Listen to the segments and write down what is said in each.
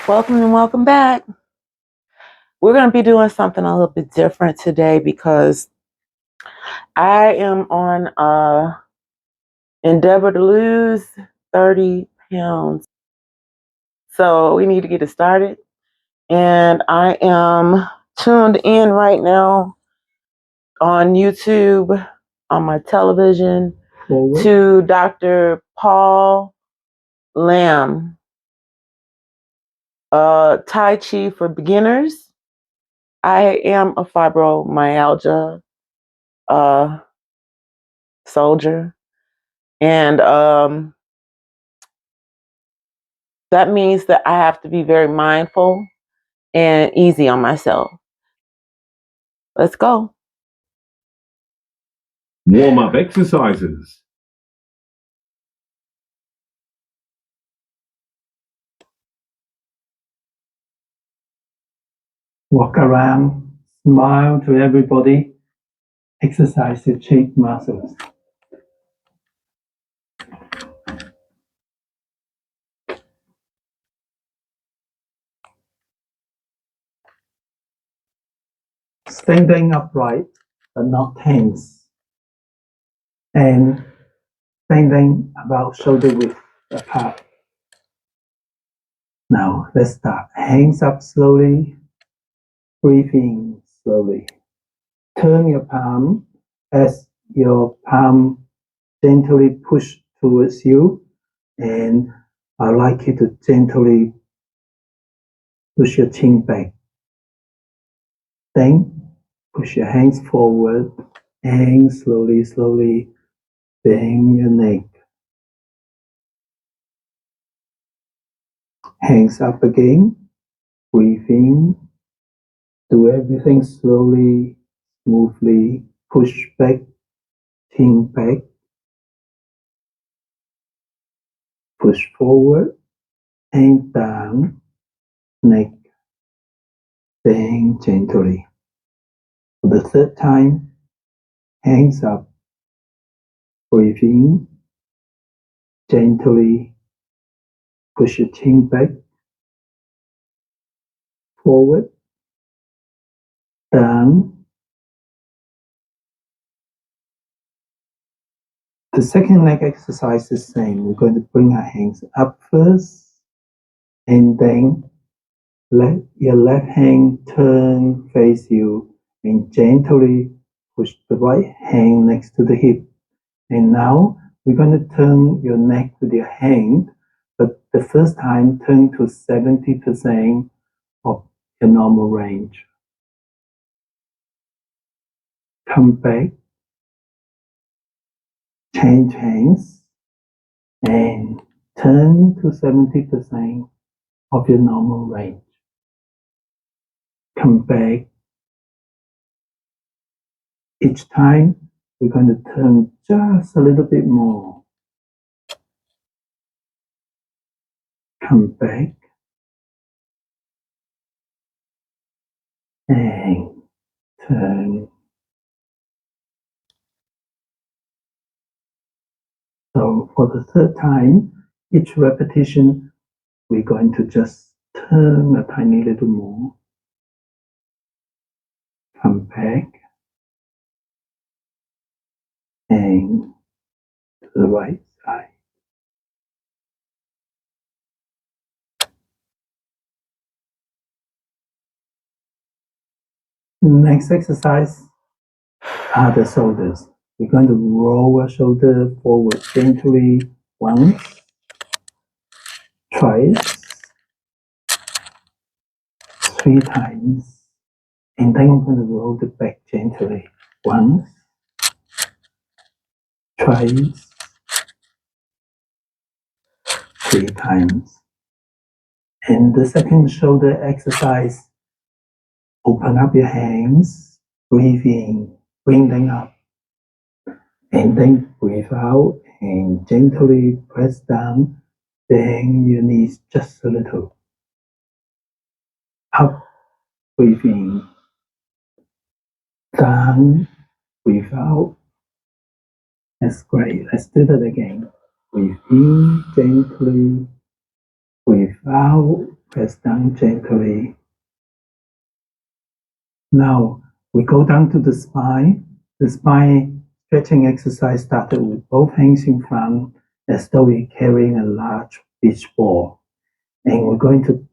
Welcome and welcome back. We're going to be doing something a little bit different today because I am on a endeavor to lose 30 pounds. So we need to get it started. And I am tuned in right now on YouTube, on my television, to Dr. Paul Lam, Tai Chi for beginners. I am a fibromyalgia soldier, and that means that I have to be very mindful and easy on myself. Let's go. Warm-up exercises. Walk around, smile to everybody, exercise your cheek muscles. Standing upright, but not tense. And standing about shoulder width apart. Now, let's start. Hands up slowly, breathing slowly. Turn your palm as your palm gently push towards you, and I'd like you to gently push your chin back. Then push your hands forward and slowly bend your neck. Hands up again. Breathe in. Do everything slowly, smoothly. Push back, chin back. Push forward and down. Neck. Bend gently. For the third time, hands up. Breathe in. Gently push your chin back. Forward. Down. The second leg exercise is the same. We're going to bring our hands up first, and then let your left hand turn face you and gently push the right hand next to the hip. And now we're going to turn your neck with your hand, but the first time turn to 70% of your normal range. Come back, change hands, and turn to 70% of your normal range. Come back. Each time we're going to turn just a little bit more. Come back and turn. So for the third time, each repetition, we're going to just turn a tiny little more. Come back and to the right side. Next exercise are the shoulders. We're going to roll our shoulder forward gently once, twice, 3 times, and then we're going to roll it back gently once, twice, 3 times. And the second shoulder exercise, open up your hands, breathe in, bring them up, and then breathe out and gently press down, bend your knees just a little. Up, breathe in, down, breathe out. That's great. Let's do that again. Breathe in gently, breathe out press down gently. Now we go down to the spine. The spine stretching exercise started with both hands in front as though we're carrying a large beach ball. And we're going to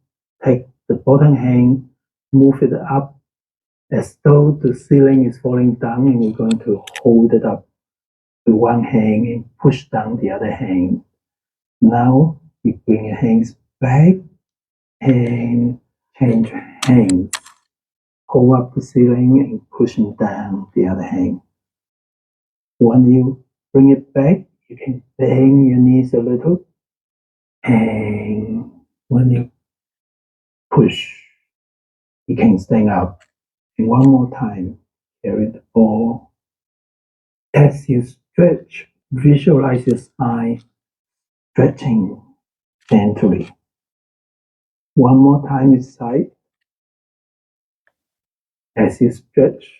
take the bottom hand, move it up as though the ceiling is falling down, and we're going to hold it up with one hand and push down the other hand. Now you bring your hands back and change hands. Hold up the ceiling and pushing down the other hand. When you bring it back, you can bend your knees a little. And when you push, you can stand up. And one more time, carry the ball. As you stretch, visualize your spine stretching gently. One more time each side. As you stretch,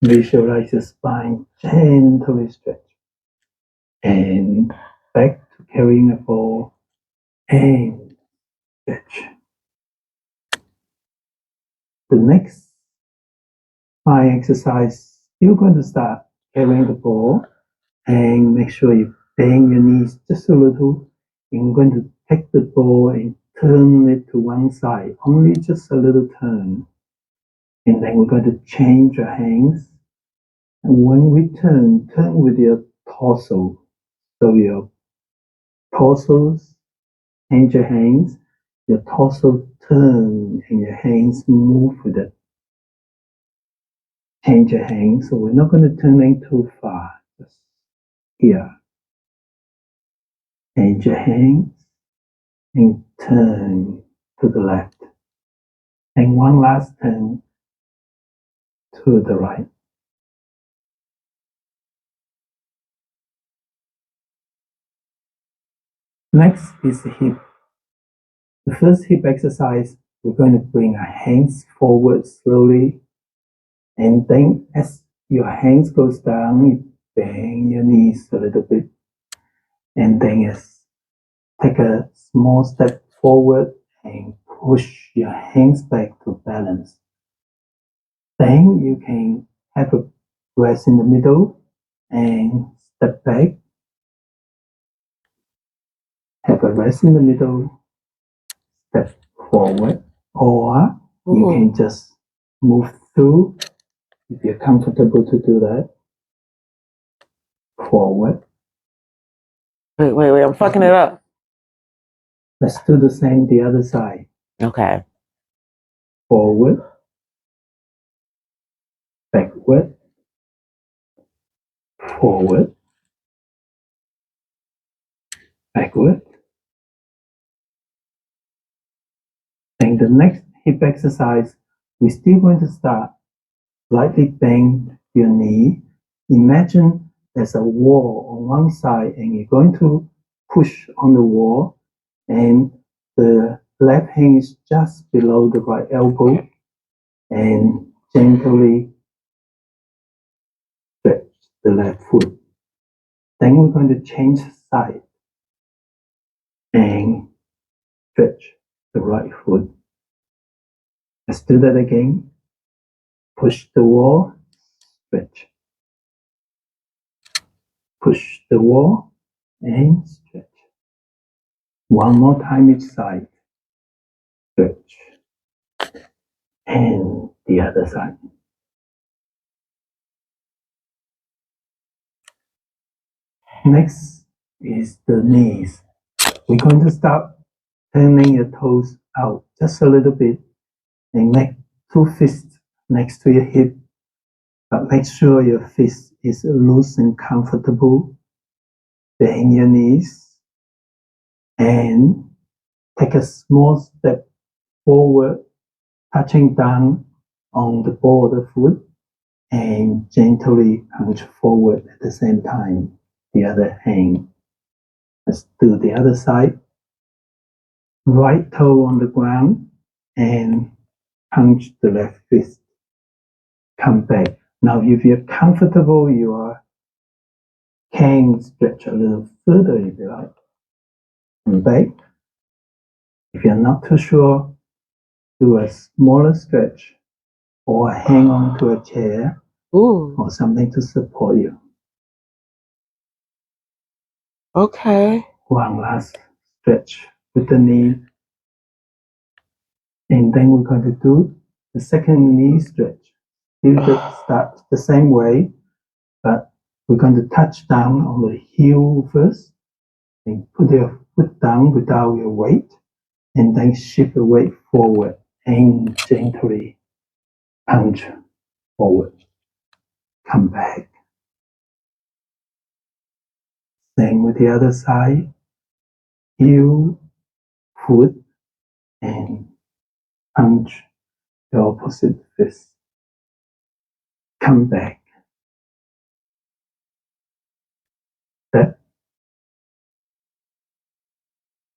visualize your spine gently stretch. And back to carrying a ball and stretch. The next spine exercise, you're going to start carrying the ball and make sure you bend your knees just a little. You're going to take the ball and turn it to one side, only just a little turn. And then we're going to change your hands. And when we turn with your torso. So your torsos, change your hands, your torso turn and your hands move with it. Change your hands, so we're not going to turn in too far, just here. Change your hands and turn to the left. And one last turn to the right. Next is the hip. The first hip exercise, we're going to bring our hands forward slowly. And then as your hands goes down, you bend your knees a little bit. And then take a small step forward and push your hands back to balance. Then you can have a rest in the middle and step back. Have a rest in the middle, step forward, or you can just move through if you're comfortable to do that. Forward. Wait, I'm fucking it up. Let's do the same the other side. Okay. Forward, backward, forward, backward. And the next hip exercise, we're still going to start. Slightly bend your knee. Imagine there's a wall on one side and you're going to push on the wall and the left hand is just below the right elbow and gently stretch the left foot. Then we're going to change side and stretch the right foot. Let's do that again. Push the wall, stretch. Push the wall and stretch. One more time each side. Stretch. And the other side. Next is the knees. We're going to start turning your toes out just a little bit and make two fists next to your hip. But make sure your fist is loose and comfortable. Bend your knees and take a small step forward, touching down on the ball of the foot and gently punch forward at the same time. The other hand. Let's do the other side. Right toe on the ground and punch the left fist. Come back. Now if you're comfortable, you can stretch a little further if you like. And back. If you're not too sure, do a smaller stretch or hang on to a chair Ooh. or something to support you. Okay. One last stretch with the knee. And then we're going to do the second knee stretch. You start the same way, but we're going to touch down on the heel first and put your foot down without your weight, and then shift the weight forward and gently punch forward. Come back. Same with the other side. Heel, foot, and punch the opposite fist. Come back. Step.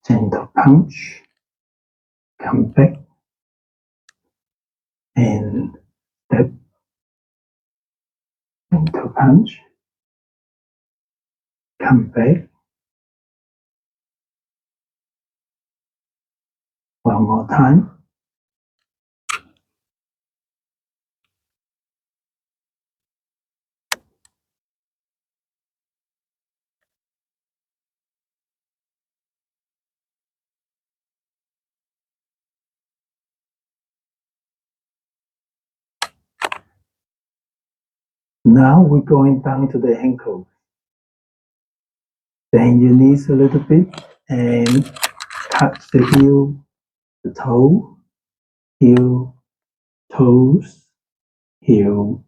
Gentle punch. Come back. And step. Gentle punch. Come back. One more time. Now we're going down to the ankle. Bend your knees a little bit and touch the heel, the toe, heel, toes, heel,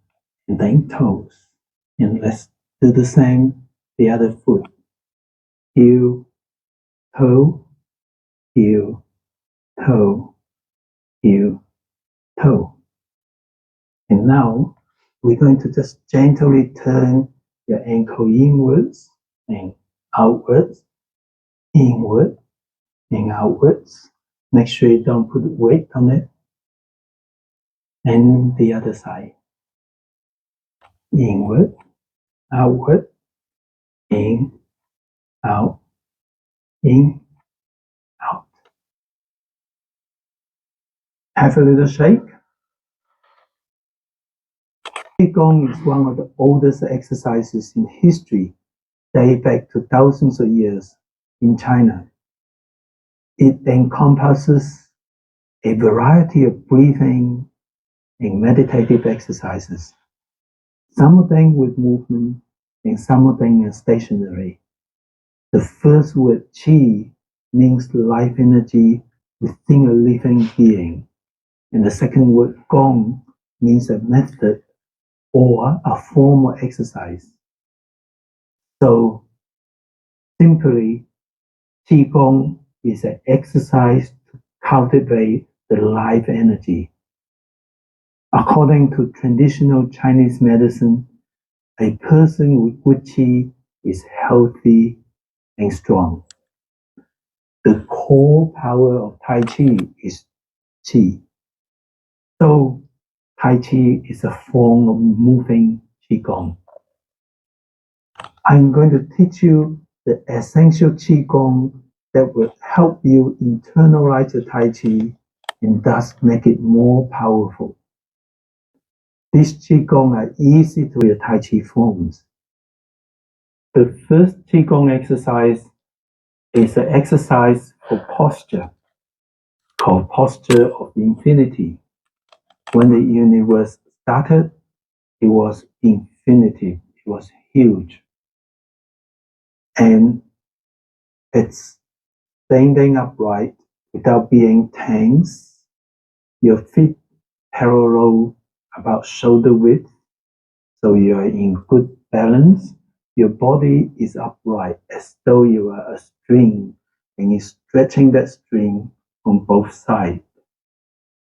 and then toes. And let's do the same, the other foot. Heel, toe, heel, toe, heel, toe. And now we're going to just gently turn your ankle inwards and outwards, inward and outwards. Make sure you don't put weight on it. And the other side. Inward, outward, in, out, in, out. Have a little shake. Qigong is one of the oldest exercises in history, dating back to thousands of years in China. It encompasses a variety of breathing and meditative exercises, some of them with movement and some of them are stationary. The first word qi means life energy within a living being, and the second word gong means a method or a form of exercise. So simply, Qigong is an exercise to cultivate the life energy. According to traditional Chinese medicine, a person with good Qi is healthy and strong. The core power of Tai Chi is Qi. So Tai Chi is a form of moving Qigong. I'm going to teach you the essential Qigong that will help you internalize the Tai Chi and thus make it more powerful. These Qigong are easy to your Tai Chi forms. The first Qigong exercise is an exercise for posture, called posture of infinity. When the universe started, it was infinity. It was huge. And it's standing upright without being tense. Your feet parallel about shoulder width, so you are in good balance. Your body is upright as though you are a string, and you're stretching that string on both sides,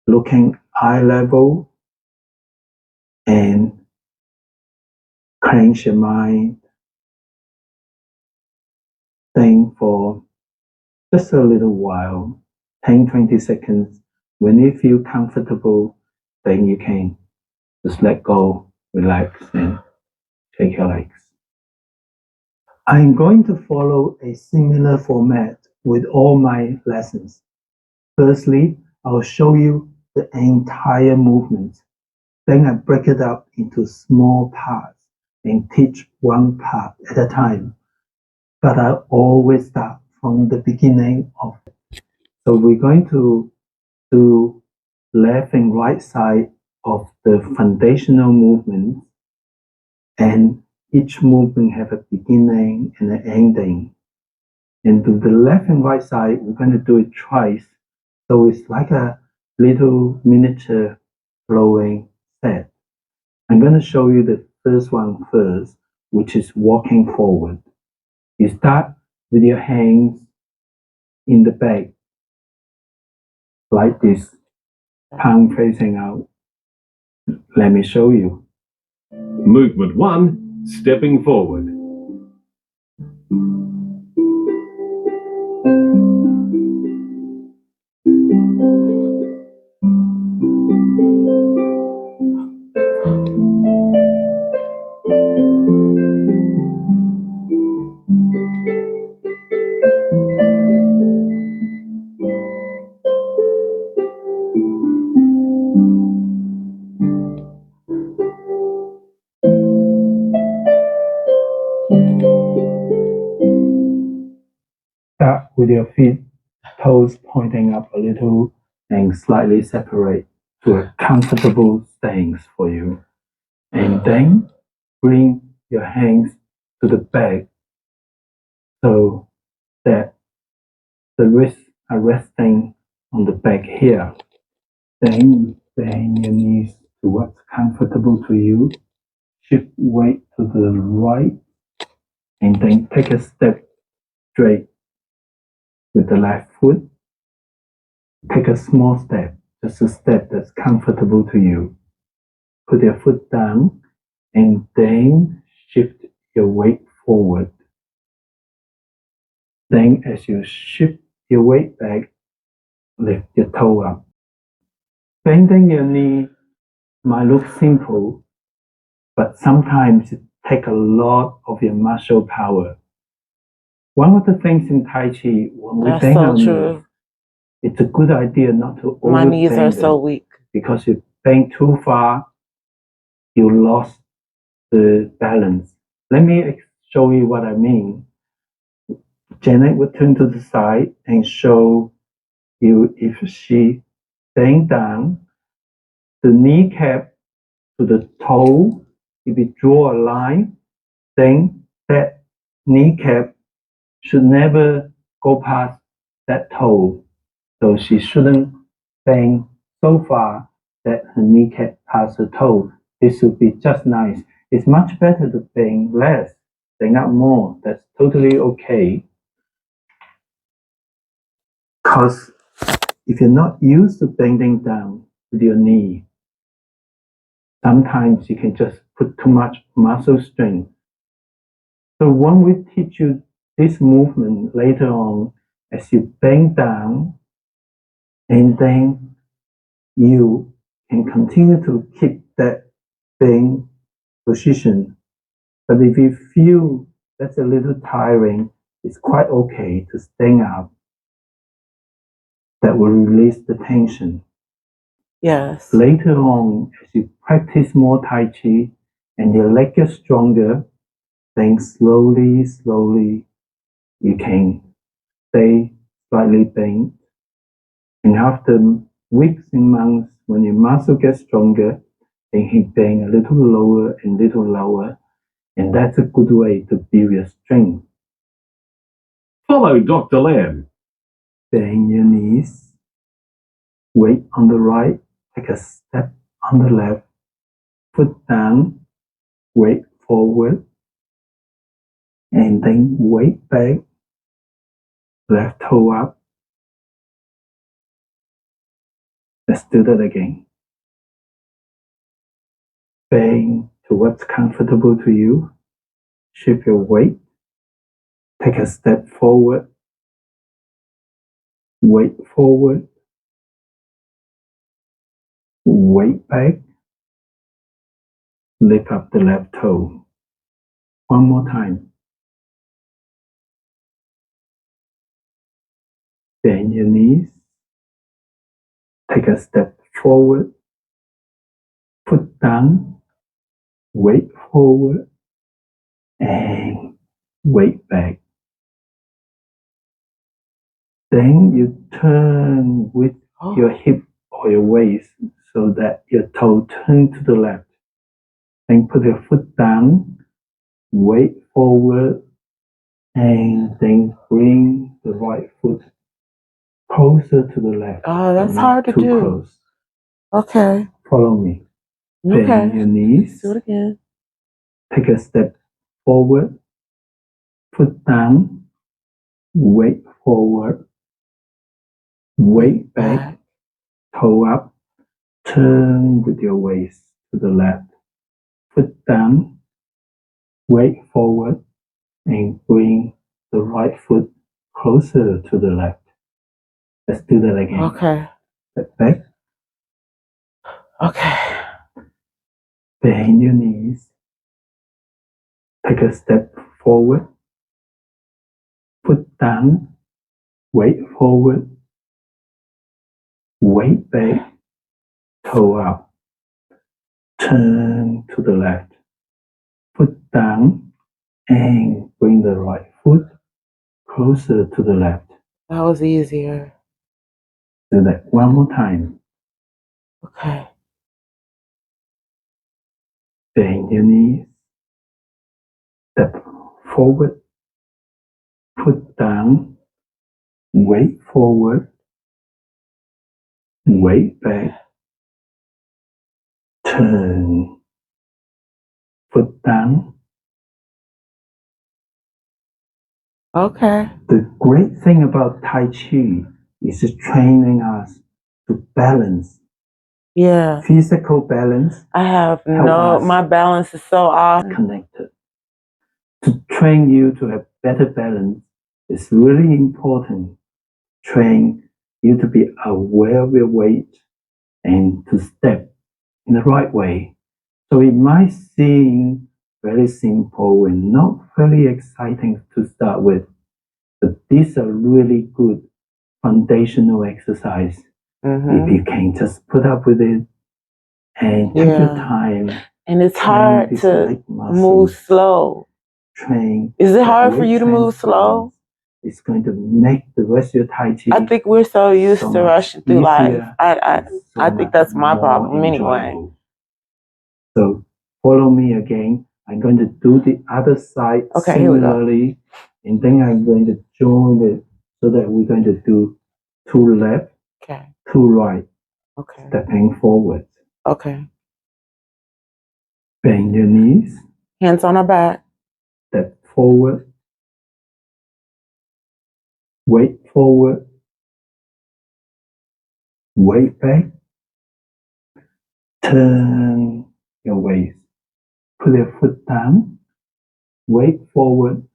looking eye level and clench your mind. Think for just a little while, 10-20 seconds. When you feel comfortable, then you can just let go, relax, and take your legs. I'm going to follow a similar format with all my lessons. Firstly, I'll show you the entire movement. Then I break it up into small parts and teach one part at a time. But I always start from the beginning of it. So we're going to do left and right side of the foundational movement, and each movement have a beginning and an ending. And to the left and right side, we're going to do it twice. So it's like a little miniature flowing set. I'm going to show you the first one first, which is walking forward. You start with your hands in the back, like this, palm facing out. Let me show you. Movement 1, stepping forward. Start with your feet, toes pointing up a little and slightly separate to a comfortable stance for you. And then bring your hands to the back so that the wrists are resting on the back here. Then bend your knees to what's comfortable to you. Shift weight to the right and then take a step straight with the left foot. Take a small step, just a step that's comfortable to you. Put your foot down and then shift your weight forward. Then as you shift your weight back, lift your toe up. Bending your knee might look simple, but sometimes it takes a lot of your muscle power. One of the things in Tai Chi, when we That's bend so our true. knees, it's a good idea not to My knees are overbend so it, weak. because if you bend too far, you lost the balance. Let me show you what I mean. Janet would turn to the side and show you if she bend down the kneecap to the toe. If you draw a line, then that kneecap should never go past that toe. So she shouldn't bend so far that her kneecap passes her toe. This would be just nice. It's much better to bend less, bend up more. That's totally okay. Because if you're not used to bending down with your knee, sometimes you can just put too much muscle strength. So when we teach you this movement later on, as you bend down, and then you can continue to keep that bend position. But if you feel that's a little tiring, it's quite okay to stand up. That will release the tension. Yes. Later on, as you practice more Tai Chi and your leg gets stronger, then slowly, you can stay slightly bent. And after weeks and months, when your muscle gets stronger, then you bend a little lower and little lower. And that's a good way to build your strength. Follow Dr. Lam. Bend your knees. Weight on the right. Take a step on the left. Foot down. Weight forward. And then weight back. Left toe up. Let's do that again. Bend to what's comfortable to you. Shift your weight. Take a step forward. Weight forward. Weight back. Lift up the left toe. One more time. Bend your knees. Take a step forward, foot down, weight forward, and weight back. Then you turn with your hip or your waist so that your toe turns to the left. Then put your foot down, weight forward, and then bring the right foot closer to the left. Oh, that's hard to do. Close. Okay. Follow me. Okay. Bend your knees. Do it again. Take a step forward, foot down, weight forward, weight back, toe up, turn with your waist to the left, foot down, weight forward, and bring the right foot closer to the left. Let's do that again. Okay. Step back. Okay. Bend your knees. Take a step forward, foot down, weight forward, weight back, toe up, turn to the left, foot down, and bring the right foot closer to the left. That was easier. Do that one more time. Okay. Bend your knees, step forward, foot down, weight forward, weight back, turn, foot down. Okay. The great thing about Tai Chi is it's training us to balance. Yeah. Physical balance. I have my balance is so off. Connected. To train you to have better balance is really important. Train you to be aware of your weight and to step in the right way. So it might seem very simple and not very exciting to start with, but these are really good foundational exercise. If you can just put up with it and take your time. And it's hard to move slow. Train. Is it hard for you to move slow? It's going to make the rest of your Tai Chi. I think we're so used to rushing through life. I think that's my problem anyway. So follow me again. I'm going to do the other side similarly, and then I'm going to join it so that we're going to do two left, two right, stepping forward. Okay. Bend your knees. Hands on our back. Step forward. Weight forward. Weight back. Turn your waist. Put your foot down. Weight forward.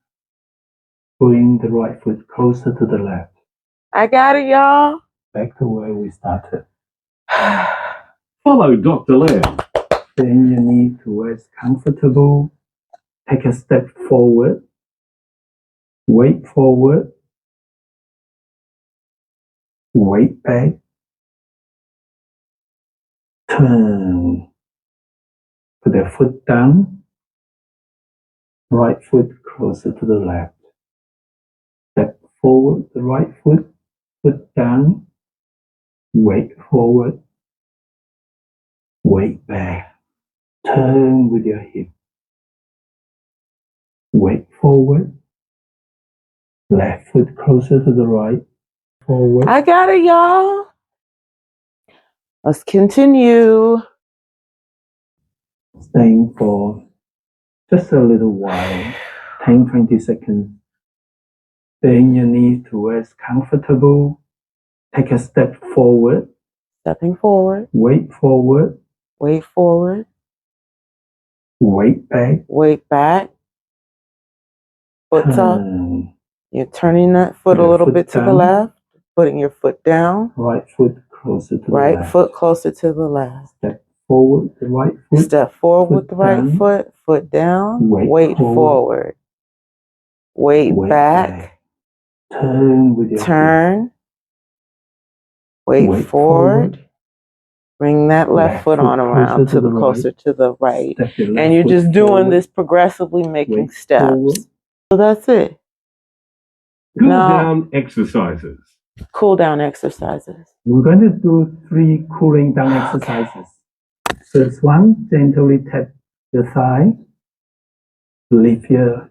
Bring the right foot closer to the left. I got it, y'all. Back to where we started. Follow Dr. Lamb. Bend your knee to where it's comfortable. Take a step forward. Weight forward. Weight back. Turn. Put your foot down. Right foot closer to the left. Step forward, the right foot down. Weight forward. Weight back. Turn with your hip. Weight forward. Left foot closer to the right. Forward. I got it, y'all. Let's continue. Staying for just a little while, 10-20 seconds. Bend your knees to where it's comfortable. Take a step forward. Stepping forward. Weight forward. Weight forward. Weight back. Weight back. Foot's up. You're turning that foot a little bit to the left. Putting your foot down. Right foot closer to the left. Right foot closer to the left. Step forward, the right foot. Step forward with the right foot. Foot down. Weight forward. Weight back. Turn with your turn. Weight forward. Bring that left foot on around to the closer to the right. And you're just doing this progressively, making steps. So that's it. Cool down exercises. Cool down exercises. We're going to do 3 cooling down exercises. First one, gently tap your thigh. Lift your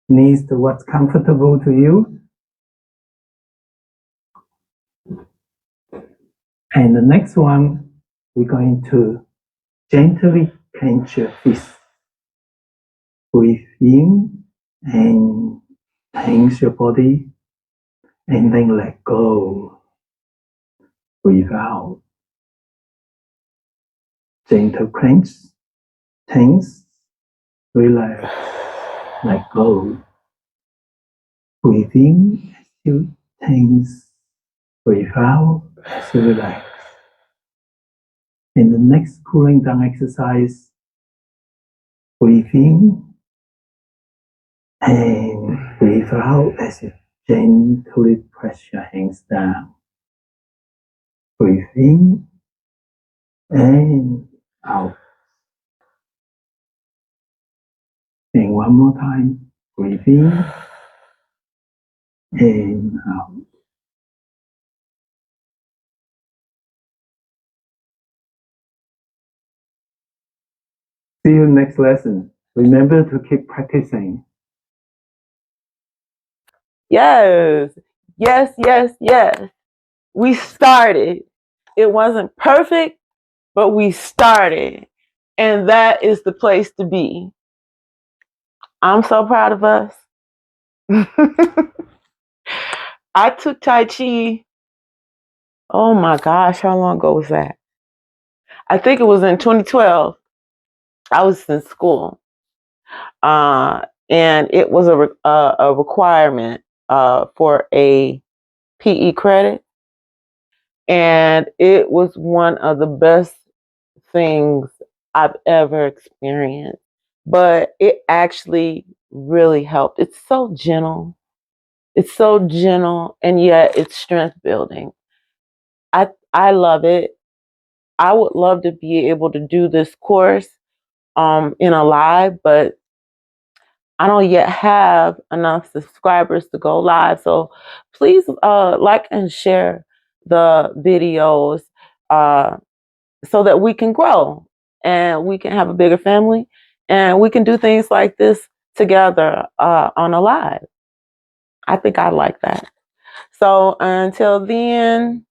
knees to what's comfortable to you. And the next one, we're going to gently clench your fist. Breathe in and tense your body, and then let go. Breathe out. Gentle clench, tense, relax, let go. Breathe in as you tense. Breathe out as you relax. In the next cooling down exercise, breathe in and breathe out as you gently press your hands down. Breathe in and out. And one more time, breathe in and out. See you next lesson. Remember to keep practicing. Yes, yes, yes, yes. We started. It wasn't perfect, but we started. And that is the place to be. I'm so proud of us. I took Tai Chi. Oh my gosh, how long ago was that? I think it was in 2012. I was in school. And it was a requirement for a PE credit. And it was one of the best things I've ever experienced. But it actually really helped. It's so gentle. It's so gentle, and yet it's strength building. I love it. I would love to be able to do this course in a live, but I don't yet have enough subscribers to go live. So please like and share the videos so that we can grow and we can have a bigger family and we can do things like this together on a live. I think I like that. So until then,